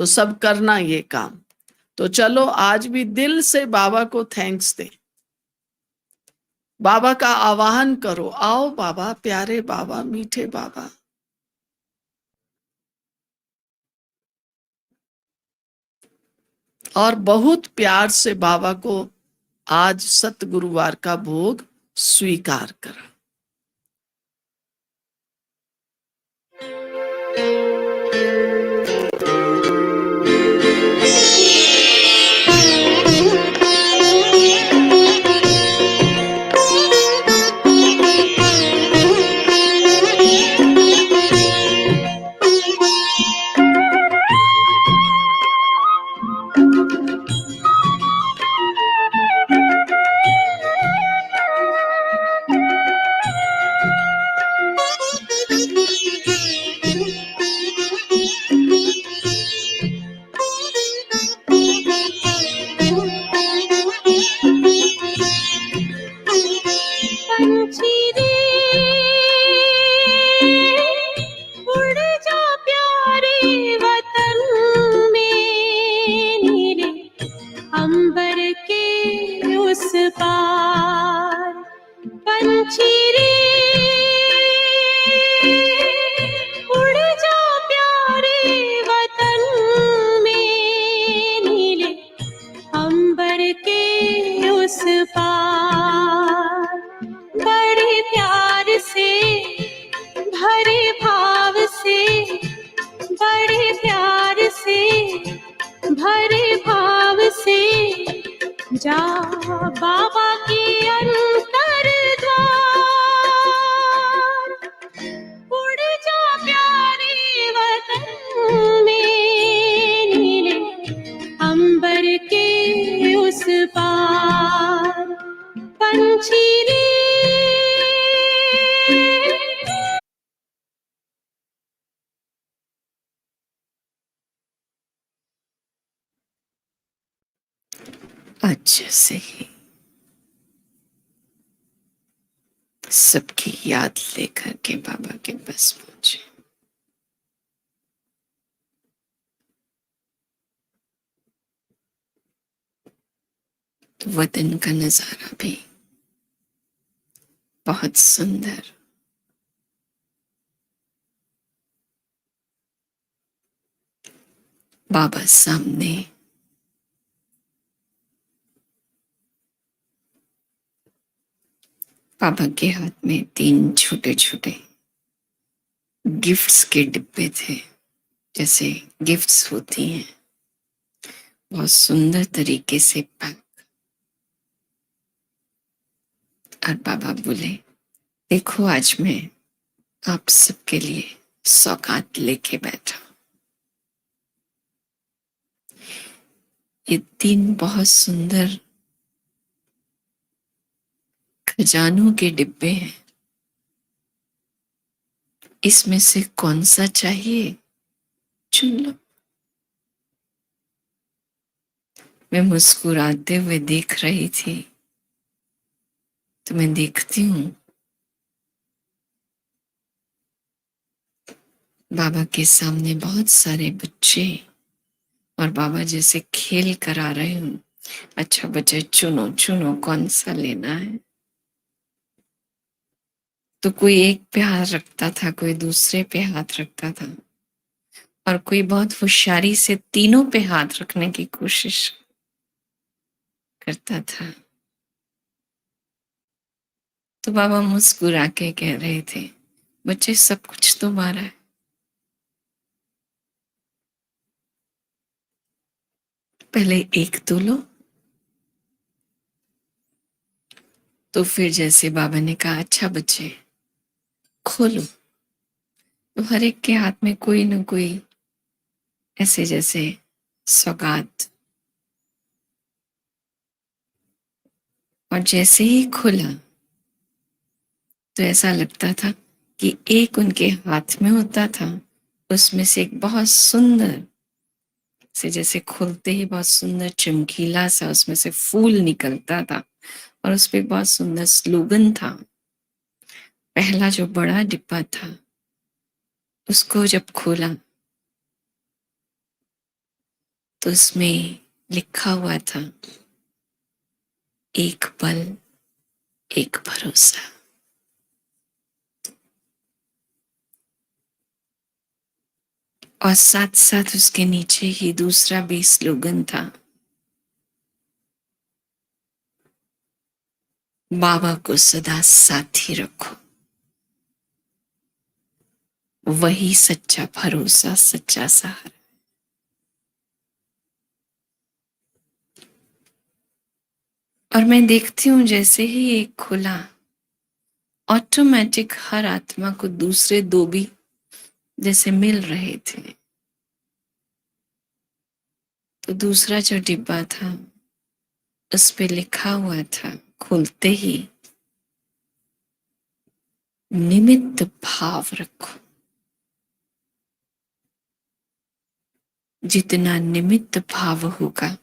तो सब करना ये काम। तो चलो आज भी दिल से बाबा को थैंक्स दे, बाबा का आवाहन करो, आओ बाबा, प्यारे बाबा, मीठे बाबा। और बहुत प्यार से बाबा को आज सत गुरुवार का भोग स्वीकार करा। जा बाबा के अंतर द्वार, उड़ जा प्यारे वतन में, नीले अंबर के उस पार। पंछी रे अच्छे से ही सबकी याद लेकर के बाबा के पास पहुंचे। तो वतन का नजारा भी बहुत सुंदर, बाबा सामने बाबा के हाथ में 3 छोटे छोटे गिफ्ट्स के डिब्बे थे, जैसे गिफ्ट्स होती हैं, बहुत सुंदर तरीके से पैक। और बाबा बोले, देखो आज मैं आप सबके लिए सौगात लेके बैठा। ये 3 बहुत सुंदर खजानों के डिब्बे हैं, इसमें से कौन सा चाहिए चुन लो। मैं मुस्कुराते हुए देख रही थी, तो मैं देखती हूँ बाबा के सामने बहुत सारे बच्चे और बाबा जैसे खेल कर आ रहे हूँ। अच्छा बच्चे चुनो चुनो कौन सा लेना है। तो कोई एक पे हाथ रखता था, कोई दूसरे पे हाथ रखता था, और कोई बहुत होशियारी से तीनों पे हाथ रखने की कोशिश करता था। तो बाबा मुस्कुरा के कह रहे थे, बच्चे सब कुछ तुम्हारा है, पहले एक तो लो। तो फिर जैसे बाबा ने कहा, अच्छा बच्चे खोलो। तो हर एक के हाथ में कोई न कोई ऐसे जैसे सौगात, और जैसे ही खुला तो ऐसा लगता था कि एक उनके हाथ में होता था, उसमें से एक बहुत सुंदर से, जैसे खुलते ही बहुत सुंदर चमकीला सा उसमें से फूल निकलता था, और उस पे बहुत सुंदर स्लोगन था। पहला जो बड़ा डिब्बा था उसको जब खोला तो उसमें लिखा हुआ था, एक पल एक भरोसा। और साथ साथ उसके नीचे ही दूसरा भी स्लोगन था, बाबा को सदा साथी रखो, वही सच्चा भरोसा, सच्चा सहारा। और मैं देखती हूँ जैसे ही एक खुला, ऑटोमेटिक हर आत्मा को दूसरे दो भी जैसे मिल रहे थे। तो दूसरा जो डिब्बा था उस पे लिखा हुआ था, खोलते ही, निमित्त भाव रखो। जितना निमित्त भाव होगा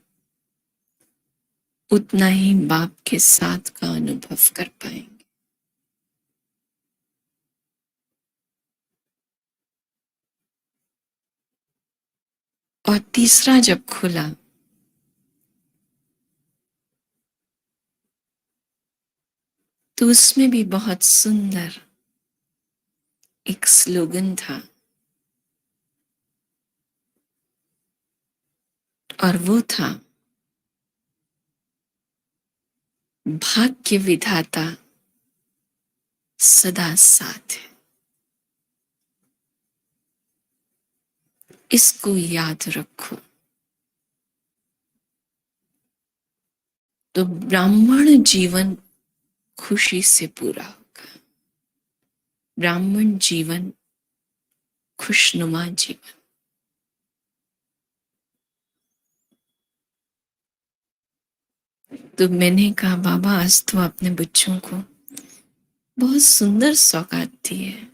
उतना ही बाप के साथ का अनुभव कर पाएंगे। और तीसरा जब खुला तो उसमें भी बहुत सुंदर एक स्लोगन था, और वो था, भाग्य विधाता सदा साथ है। इसको याद रखो तो ब्राह्मण जीवन खुशी से पूरा होगा। ब्राह्मण जीवन खुशनुमा जीवन। तो मैंने कहा, बाबा आज तो आपने बच्चों को बहुत सुंदर सौगात दी है।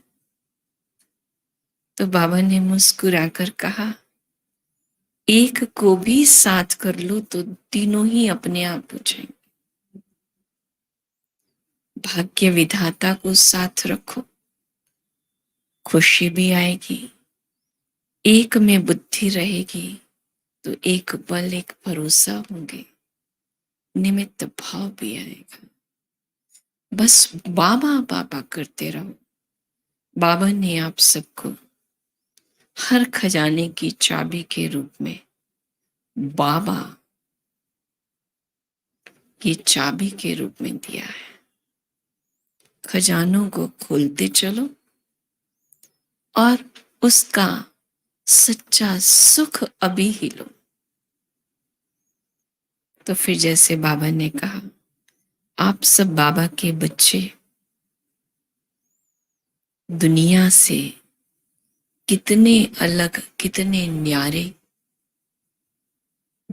तो बाबा ने मुस्कुराकर कहा, एक को भी साथ कर लो तो तीनों ही अपने आप हो जाएंगे। भाग्य विधाता को साथ रखो, खुशी भी आएगी। एक में बुद्धि रहेगी तो एक बल एक भरोसा होंगे, निमित्त भाव भी आएगा। बस बाबा बाबा करते रहो। बाबा ने आप सबको हर खजाने की चाबी के रूप में बाबा की चाबी के रूप में दिया है। खजानों को खोलते चलो और उसका सच्चा सुख अभी ही लो। तो फिर जैसे बाबा ने कहा, आप सब बाबा के बच्चे दुनिया से कितने अलग, कितने न्यारे,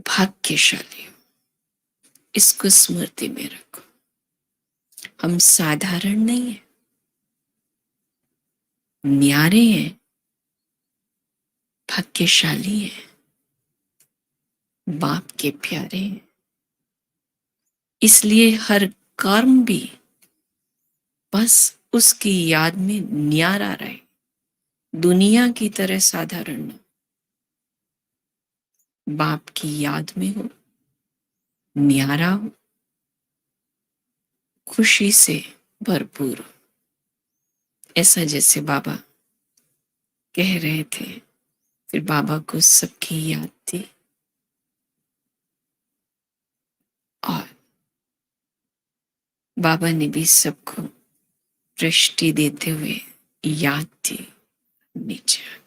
भाग्यशाली हो, इसको स्मृति में रखो। हम साधारण नहीं है, न्यारे हैं, भाग्यशाली हैं, बाप के प्यारे हैं। इसलिए हर कर्म भी बस उसकी याद में न्यारा रहे, दुनिया की तरह साधारण न, बाप की याद में हो, न्यारा हो, खुशी से भरपूर हो। ऐसा जैसे बाबा कह रहे थे, फिर बाबा को सबकी याद थी और बाबा ने भी सबको दृष्टि देते हुए याद थी नीचे।